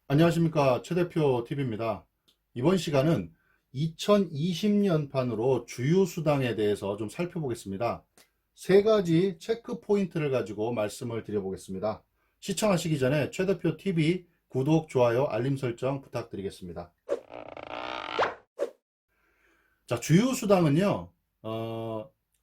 안녕하십니까, 최 대표 TV입니다. 이번 시간은 2020년판으로 주유수당에 대해서 좀 살펴보겠습니다. 세 가지 체크 포인트를 가지고 말씀을 드려보겠습니다. 시청하시기 전에 최 대표 TV 구독, 좋아요, 알림 설정 부탁드리겠습니다. 자, 주유수당은요,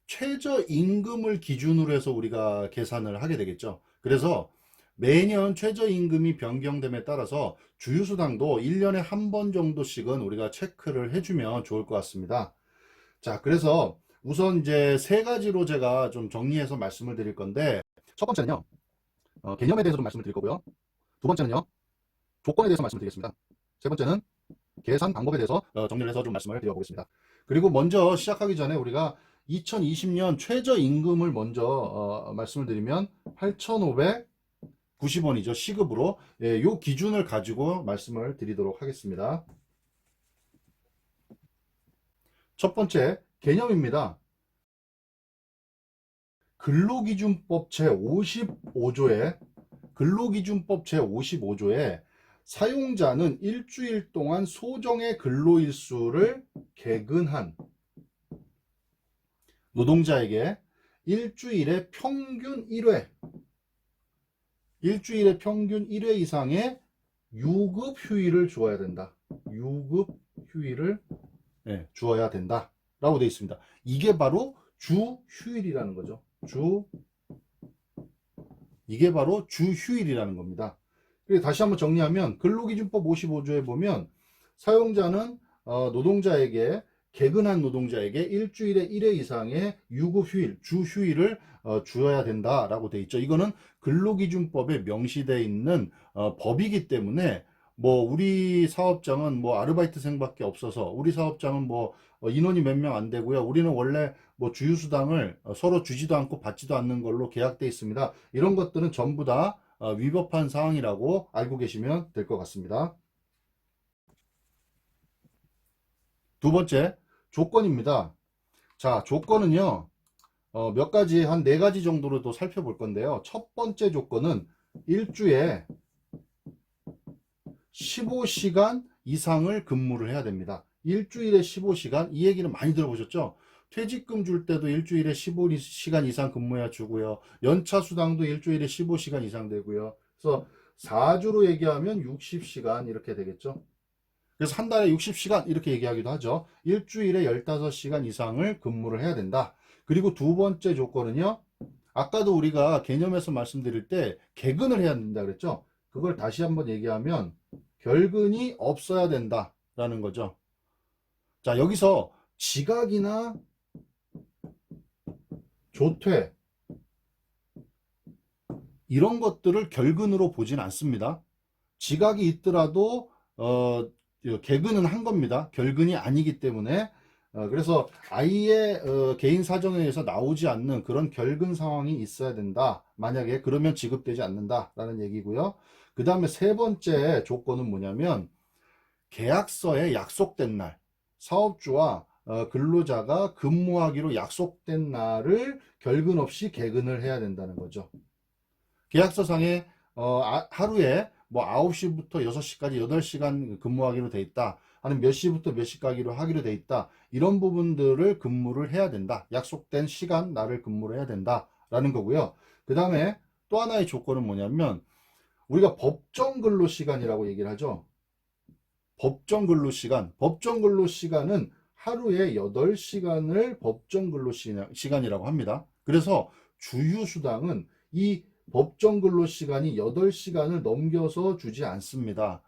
최저임금을 기준으로 해서 우리가 계산을 하게 되겠죠. 그래서 매년 최저임금이 변경됨에 따라서 주유수당도 1년에 한 번 정도씩은 우리가 체크를 해주면 좋을 것 같습니다. 자, 그래서 우선 이제 세 가지로 제가 좀 정리해서 말씀을 드릴 건데, 첫 번째는요, 개념에 대해서 좀 말씀을 드릴 거고요. 두 번째는요, 조건에 대해서 말씀을 드리겠습니다. 세 번째는 계산 방법에 대해서 정리를 해서 좀 말씀을 드려보겠습니다. 그리고 먼저 시작하기 전에 우리가 2020년 최저임금을 먼저 말씀을 드리면 8,590원이죠. 시급으로. 예, 요 기준을 가지고 말씀을 드리도록 하겠습니다. 첫 번째 개념입니다. 근로기준법 제55조에 근로기준법 제55조에 사용자는 일주일 동안 소정의 근로일수를 개근한 노동자에게 일주일에 평균 1회, 일주일에 평균 1회 이상의 유급 휴일을 주어야 된다. 유급 휴일을 주어야 된다. 라고 되어 있습니다. 이게 바로 주 휴일이라는 거죠. 이게 바로 주 휴일이라는 겁니다. 그리고 다시 한번 정리하면 근로기준법 55조에 보면 사용자는 노동자에게 개근한 노동자에게 일주일에 1회 이상의 유급 휴일, 주 휴일을 주어야 된다라고 돼 있죠. 이거는 근로기준법에 명시되어 있는 법이기 때문에 뭐 우리 사업장은 뭐 아르바이트생밖에 없어서 우리 사업장은 뭐 인원이 몇 명 안 되고요. 우리는 원래 뭐 주휴수당을 서로 주지도 않고 받지도 않는 걸로 계약돼 있습니다. 이런 것들은 전부 다 위법한 사항이라고 알고 계시면 될 것 같습니다. 두 번째, 조건입니다. 자, 조건은요, 몇 가지, 한 네 가지 정도로 또 살펴볼 건데요. 첫 번째 조건은 일주에 15시간 이상을 근무를 해야 됩니다. 일주일에 15시간, 이 얘기는 많이 들어보셨죠? 퇴직금 줄 때도 일주일에 15시간 이상 근무해야 주고요. 연차 수당도 일주일에 15시간 이상 되고요. 그래서 4주로 얘기하면 60시간 이렇게 되겠죠. 그래서 한 달에 60시간 이렇게 얘기하기도 하죠. 일주일에 15시간 이상을 근무를 해야 된다. 그리고 두 번째 조건은요. 아까도 우리가 개념에서 말씀드릴 때 개근을 해야 된다 그랬죠. 그걸 다시 한번 얘기하면 결근이 없어야 된다라는 거죠. 자, 여기서 지각이나 조퇴 이런 것들을 결근으로 보진 않습니다. 지각이 있더라도 개근은 한 겁니다. 결근이 아니기 때문에 그래서 아예 개인 사정에 의해서 나오지 않는 그런 결근 상황이 있어야 된다. 만약에 그러면 지급되지 않는다라는 얘기고요. 그 다음에 세 번째 조건은 뭐냐면 계약서에 약속된 날, 사업주와 근로자가 근무하기로 약속된 날을 결근 없이 개근을 해야 된다는 거죠. 계약서상에 하루에 뭐 9시부터 6시까지 8시간 근무하기로 돼 있다. 아니면 몇 시부터 몇 시까지로 하기로 돼 있다. 이런 부분들을 근무를 해야 된다. 약속된 시간, 날을 근무를 해야 된다라는 거고요. 그 다음에 또 하나의 조건은 뭐냐면 우리가 법정 근로 시간이라고 얘기를 하죠. 법정 근로 시간. 법정 근로 시간은 하루에 8시간을 법정 근로 시간이라고 합니다. 그래서 주휴수당은 이 법정 근로 시간이 8시간을 넘겨서 주지 않습니다.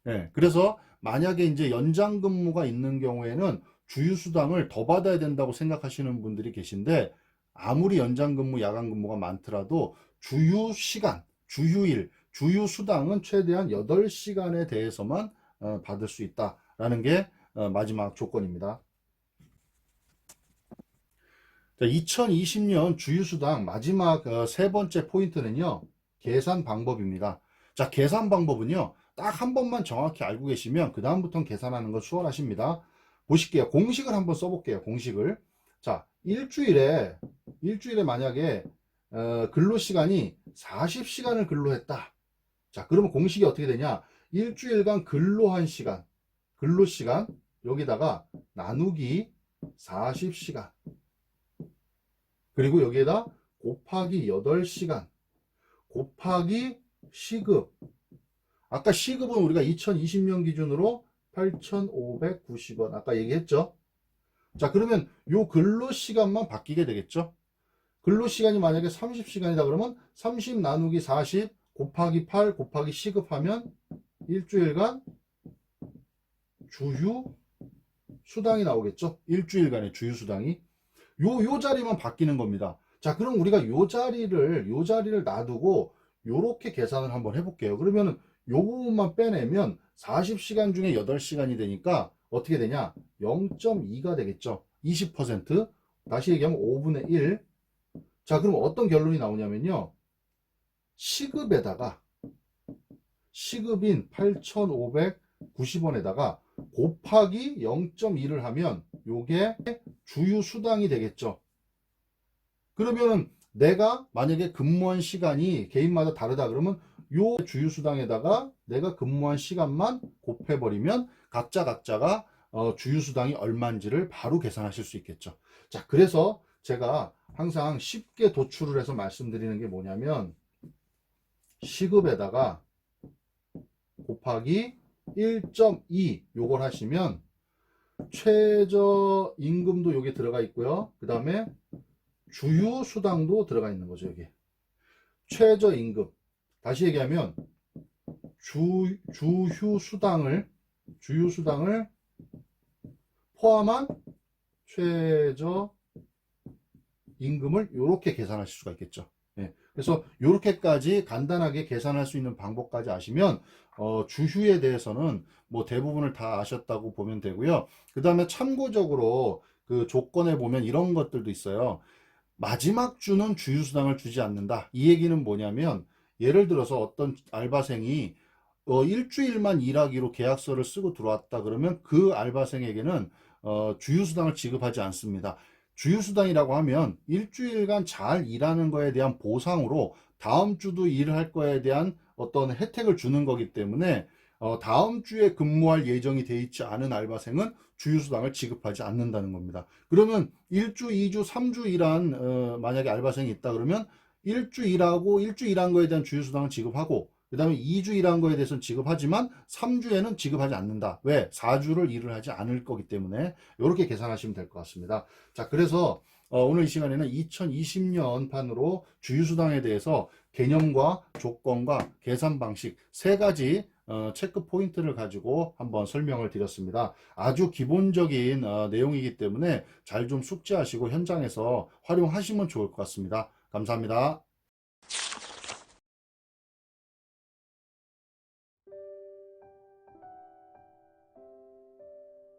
네, 그래서 만약에 이제 연장 근무가 있는 경우에는 주휴수당을 더 받아야 된다고 생각하시는 분들이 계신데 아무리 연장 근무, 야간 근무가 많더라도 주휴 시간, 주휴일, 주휴수당은 최대한 8시간에 대해서만 받을 수 있다라는 게 마지막 조건입니다. 자, 2020년 주휴수당 마지막 세 번째 포인트는요. 계산 방법입니다. 자, 계산 방법은요. 딱 한 번만 정확히 알고 계시면 그 다음부터는 계산하는 건 수월하십니다. 보실게요. 공식을 한번 써볼게요. 공식을. 자, 일주일에 만약에 근로시간이 40시간을 근로했다. 자, 그러면 공식이 어떻게 되냐? 일주일간 근로한 시간, 근로시간 여기다가 나누기 40시간, 그리고 여기에다 곱하기 8시간, 곱하기 시급. 아까 시급은 우리가 2020년 기준으로 8,590원 아까 얘기했죠. 자, 그러면 요 근로시간만 바뀌게 되겠죠. 근로시간이 만약에 30시간이다 그러면 30 나누기 40 곱하기 8 곱하기 시급하면 일주일간 주휴 수당이 나오겠죠. 일주일간의 주휴 수당이 요 자리만 바뀌는 겁니다. 자, 그럼 우리가 요 자리를 놔두고 요렇게 계산을 한번 해볼게요. 그러면은 요 부분만 빼내면 40시간 중에 8시간이 되니까 어떻게 되냐? 0.2가 되겠죠. 20%. 다시 얘기하면 5분의 1. 자, 그럼 어떤 결론이 나오냐면요. 시급에다가 시급인 8,590원에다가 곱하기 0.2를 하면 요게 주휴 수당이 되겠죠. 그러면 내가 만약에 근무한 시간이 개인마다 다르다 그러면 요 주휴 수당에다가 내가 근무한 시간만 곱해버리면 각자가 주휴 수당이 얼마인지를 바로 계산하실 수 있겠죠. 자, 그래서 제가 항상 쉽게 도출을 해서 말씀드리는 게 뭐냐면 시급에다가 곱하기 1.2 요걸 하시면 최저임금도 여기 들어가 있고요. 그 다음에 주휴수당도 들어가 있는 거죠. 여기 최저임금, 다시 얘기하면 주휴수당을 포함한 최저임금을 이렇게 계산하실 수가 있겠죠. 예, 그래서 이렇게까지 간단하게 계산할 수 있는 방법까지 아시면 주휴에 대해서는 뭐 대부분을 다 아셨다고 보면 되고요. 그 다음에 참고적으로 그 조건에 보면 이런 것들도 있어요. 마지막 주는 주휴수당을 주지 않는다. 이 얘기는 뭐냐면 예를 들어서 어떤 알바생이 일주일만 일하기로 계약서를 쓰고 들어왔다 그러면 그 알바생에게는 주휴수당을 지급하지 않습니다. 주휴수당이라고 하면 일주일간 잘 일하는 거에 대한 보상으로 다음 주도 일을 할 거에 대한 어떤 혜택을 주는 거기 때문에 다음 주에 근무할 예정이 돼 있지 않은 알바생은 주휴수당을 지급하지 않는다는 겁니다. 그러면 1주, 2주, 3주 일한 만약에 알바생이 있다 그러면 1주 일하고 1주 일한 거에 대한 주휴수당을 지급하고 그 다음에 2주 일한 거에 대해서는 지급하지만 3주에는 지급하지 않는다. 왜? 4주를 일을 하지 않을 거기 때문에 이렇게 계산하시면 될 것 같습니다. 자, 그래서 오늘 이 시간에는 2020년 판으로 주휴수당에 대해서 개념과 조건과 계산 방식 세 가지 체크 포인트를 가지고 한번 설명을 드렸습니다. 아주 기본적인 내용이기 때문에 잘 좀 숙지하시고 현장에서 활용하시면 좋을 것 같습니다. 감사합니다.